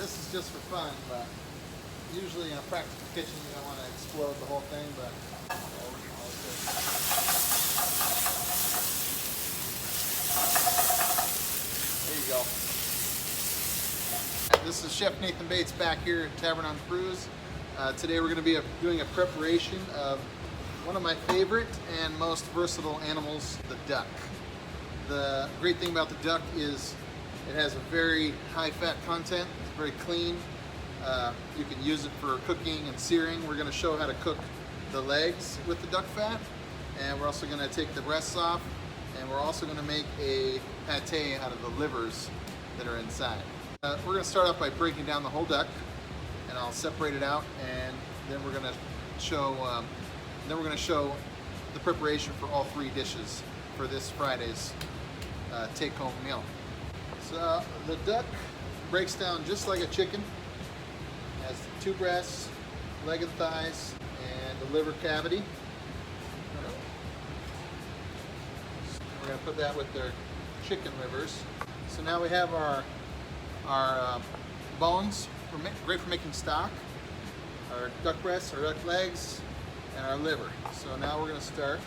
This is just for fun, but usually in a practical kitchen you don't want to explode the whole thing, but all good. There you go. This is Chef Nathan Bates back here at Tavern on Kruse. Today we're going to be doing a preparation of one of my favorite and most versatile animals, the duck. The great thing about the duck is it has a very high fat content. It's very clean. You can use it for cooking and searing. We're going to show how to cook the legs with the duck fat, and we're also going to take the breasts off, and we're also going to make a pate out of the livers that are inside. We're going to start off by breaking down the whole duck, and I'll separate it out, and then we're going to show the preparation for all three dishes for this Friday's take-home meal. So the duck breaks down just like a chicken. It has two breasts, leg and thighs, and the liver cavity. We're going to put that with their chicken livers. So now we have our bones, great for making stock, our duck breasts, our duck legs, and our liver. So now we're going to start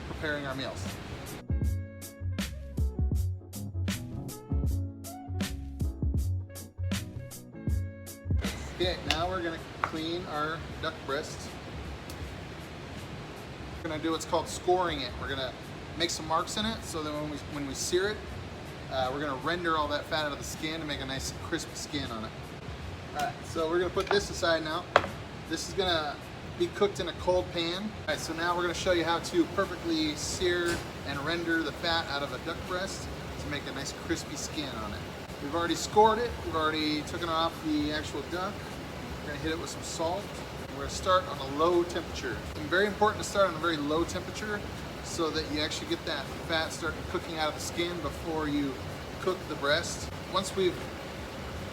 preparing our meals. Okay, now we're going to clean our duck breasts. We're going to do what's called scoring it. We're going to make some marks in it so that when we sear it, we're going to render all that fat out of the skin to make a nice crisp skin on it. Alright, so we're going to put this aside now. This is going to be cooked in a cold pan. Alright, so now we're going to show you how to perfectly sear and render the fat out of a duck breast to make a nice crispy skin on it. We've already scored it. We've already taken off the actual duck. We're going to hit it with some salt. We're going to start on a low temperature. It's very important to start on a very low temperature so that you actually get that fat starting cooking out of the skin before you cook the breast. Once we've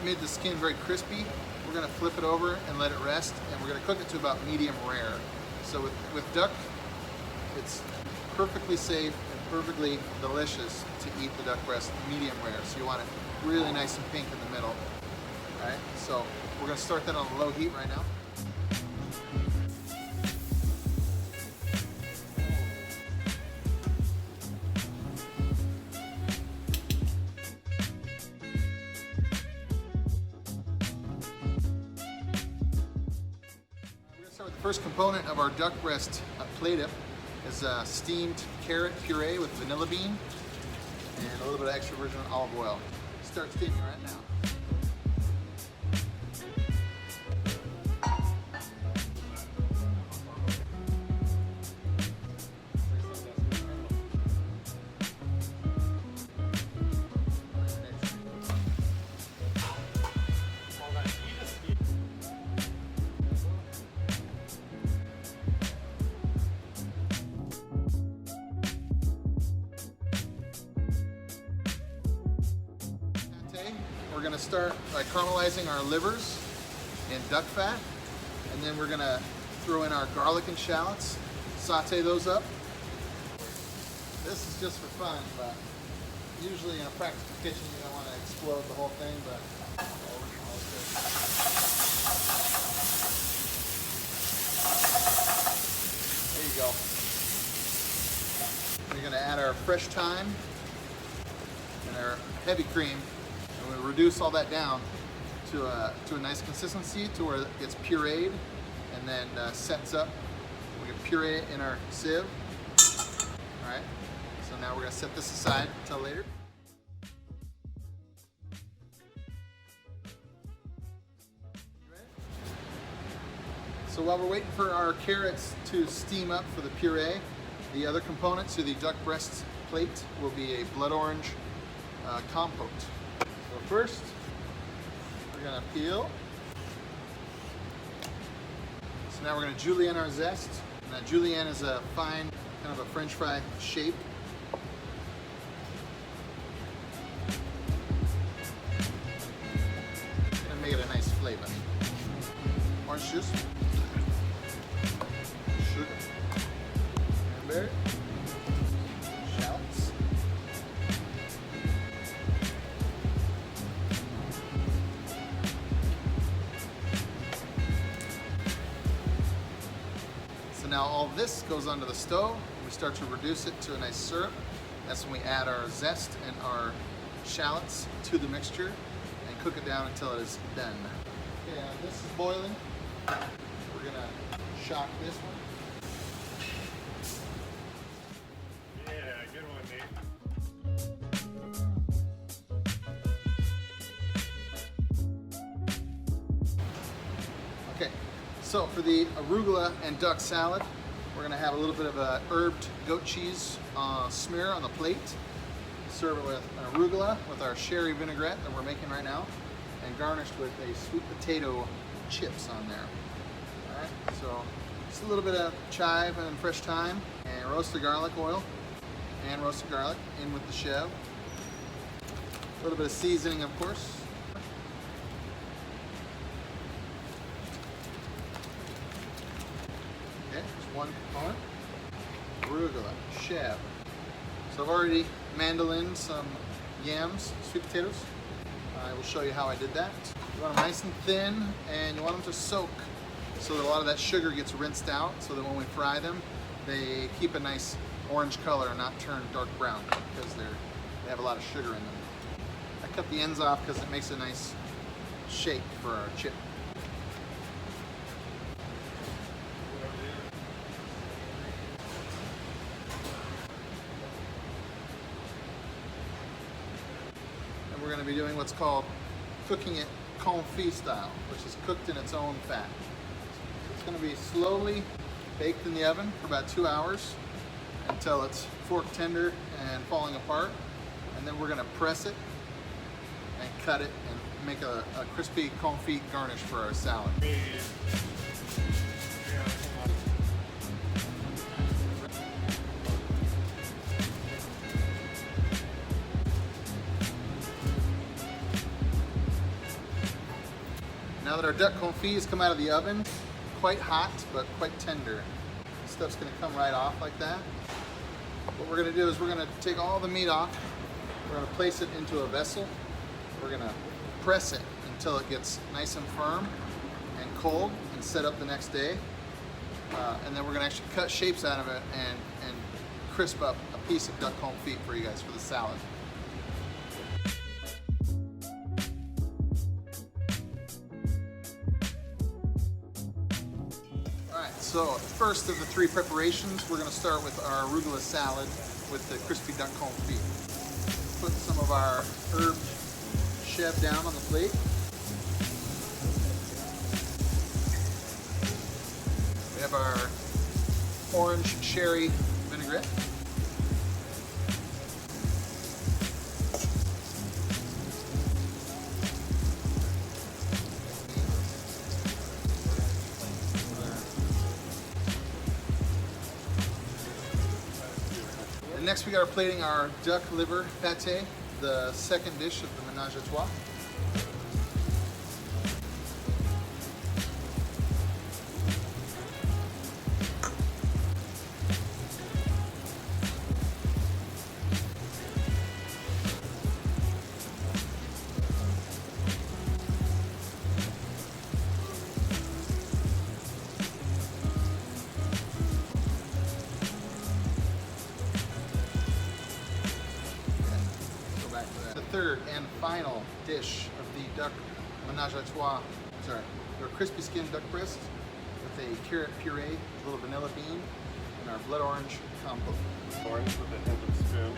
made the skin very crispy, we're going to flip it over and let it rest, and we're going to cook it to about medium rare. So with duck, it's perfectly safe and perfectly delicious to eat the duck breast medium rare. So you want it really nice and pink in the middle. All right, so we're going to start that on low heat right now. The first component of our duck breast plate-up is steamed carrot puree with vanilla bean and a little bit of extra virgin olive oil. Start steaming right now. We're going to start by caramelizing our livers in duck fat, and then we're going to throw in our garlic and shallots, saute those up. This is just for fun, but usually in a practical kitchen you don't want to explode the whole thing, but all good. There you go. We're going to add our fresh thyme and our heavy cream. And we reduce all that down to a nice consistency to where it gets pureed and then sets up. We can puree it in our sieve. All right, so now we're going to set this aside until later. So while we're waiting for our carrots to steam up for the puree, the other component to the duck breast plate will be a blood orange compote. So first, we're going to peel. So now we're going to julienne our zest. And that julienne is a fine, kind of a French fry shape. It's going to make it a nice flavor. Orange juice, sugar, cranberry, shallots. now all this goes onto the stove. We start to reduce it to a nice syrup. That's when we add our zest and our shallots to the mixture and cook it down until it is done. Okay, this is boiling. We're gonna shock this one. Yeah, good one, Nate. Okay, so for the arugula and duck salad, we're gonna have a little bit of a herbed goat cheese smear on the plate. Serve it with an arugula with our sherry vinaigrette that we're making right now, and garnished with a sweet potato chips on there. All right, so just a little bit of chive and fresh thyme, and roasted garlic oil, and roasted garlic in with the chev. A little bit of seasoning, of course. Okay, just one component. Arugula, chev. So I've already mandolined some yams, sweet potatoes. I will show you how I did that. You want them nice and thin, and you want them to soak so that a lot of that sugar gets rinsed out, so that when we fry them, they keep a nice orange color and not turn dark brown, because they have a lot of sugar in them. I cut the ends off because it makes a nice shape for our chip. And we're going to be doing what's called cooking it confit style, which is cooked in its own fat. So it's going to be slowly baked in the oven for about 2 hours until it's fork tender and falling apart. And then we're going to press it and cut it and make a crispy confit garnish for our salad. Now that our duck confit has come out of the oven, quite hot but quite tender. This stuff's going to come right off like that. What we're going to do is we're going to take all the meat off. We're going to place it into a vessel. We're going to press it until it gets nice and firm and cold and set up the next day. And then we're going to actually cut shapes out of it and crisp up a piece of duck confit for you guys for the salad. So first of the 3 preparations, we're going to start with our arugula salad with the crispy duck confit. Put some of our herbed chev down on the plate. We have our orange sherry vinaigrette. And next we are plating our duck liver pate, the second dish of the Menage a Trois. Third and final dish of the duck Menage a Trois, our crispy skinned duck breast with a carrot puree, a little vanilla bean, and our blood orange compote. Orange with a hint of spoon.